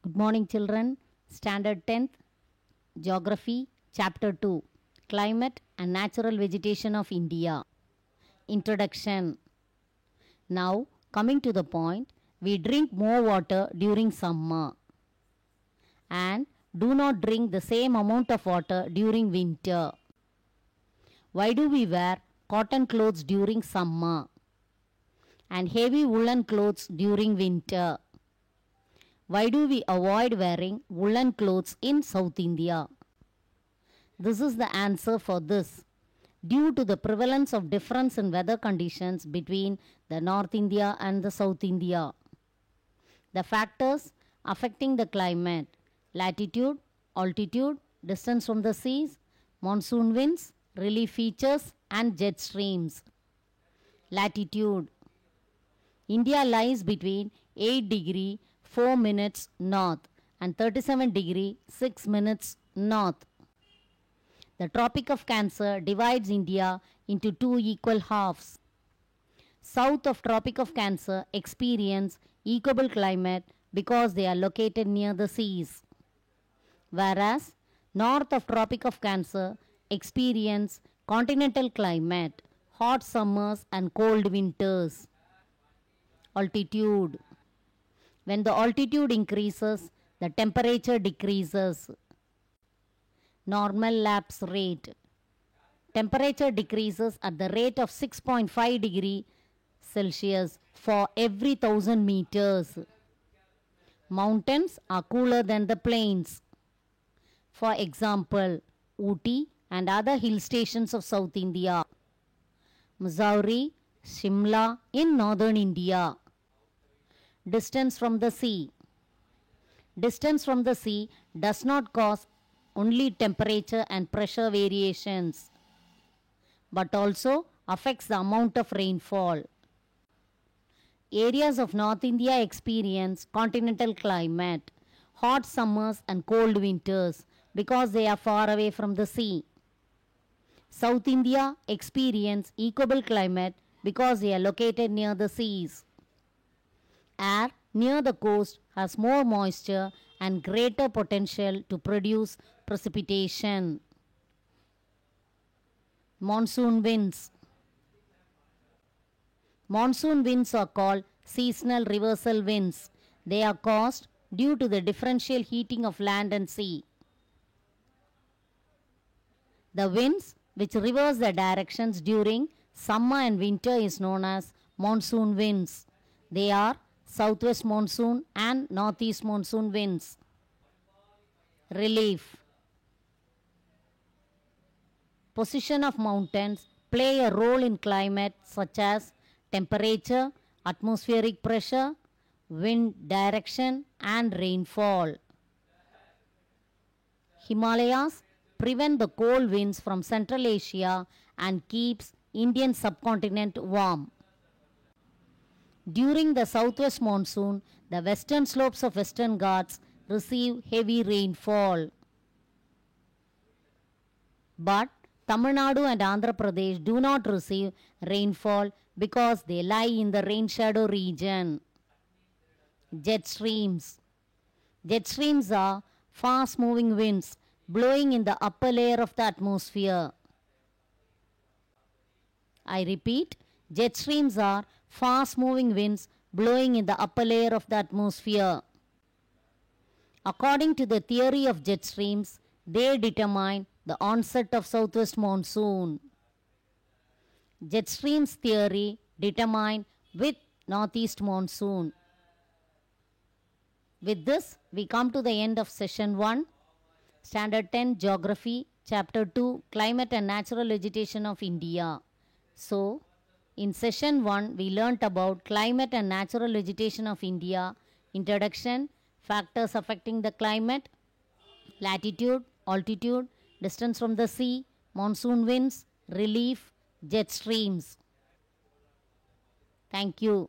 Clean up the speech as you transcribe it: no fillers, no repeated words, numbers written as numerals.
Good morning, children. Standard 10th, Geography, Chapter 2, Climate and Natural Vegetation of India. Introduction. Now, coming to the point, we drink more water during summer and do not drink the same amount of water during winter. Why do we wear cotton clothes during summer and heavy woolen clothes during winter? Why do we avoid wearing woolen clothes in South India? This is the answer for this. Due to the prevalence of difference in weather conditions between the North India and the South India. The factors affecting the climate: latitude, altitude, distance from the seas, monsoon winds, relief features and jet streams. Latitude. India lies between 8 degree 4 minutes north and 37 degree 6 minutes north. The Tropic of Cancer divides India into two equal halves. South of Tropic of Cancer experience equable climate because they are located near the seas, whereas north of Tropic of Cancer experience continental climate, hot summers and cold winters. Altitude. When the altitude increases, the temperature decreases. Normal lapse rate. Temperature decreases at the rate of 6.5 degree Celsius for every 1000 meters. Mountains are cooler than the plains. For example, Ooty and other hill stations of South India, Mussoorie, Shimla in northern India. Distance from the sea. Distance from the sea does not cause only temperature and pressure variations, but also affects the amount of rainfall. Areas of North India experience continental climate, hot summers and cold winters because they are far away from the sea. South India experience equable climate because they are located near the seas. Air near the coast has more moisture and greater potential to produce precipitation. Monsoon winds. Monsoon winds are called seasonal reversal winds. They are caused due to the differential heating of land and sea. The winds which reverse the directions during summer and winter is known as monsoon winds. They are southwest monsoon and northeast monsoon winds. Relief. Position of mountains play a role in climate such as temperature, atmospheric pressure, wind direction and rainfall. Himalayas prevent the cold winds from Central Asia and keeps Indian subcontinent warm. During the southwest monsoon, the western slopes of Western Ghats receive heavy rainfall. But Tamil Nadu and Andhra Pradesh do not receive rainfall because they lie in the rain shadow region. Jet streams. Jet streams are fast moving winds blowing in the upper layer of the atmosphere. I repeat, jet streams are fast moving winds blowing in the upper layer of the atmosphere. According to the theory of jet streams, they determine the onset of southwest monsoon. Jet streams theory determine with northeast monsoon. With this, we come to the end of session 1, Standard 10 Geography, Chapter 2, Climate and Natural Vegetation of India. So, in session 1, we learnt about climate and natural vegetation of India, introduction, factors affecting the climate, latitude, altitude, distance from the sea, monsoon winds, relief, jet streams. Thank you.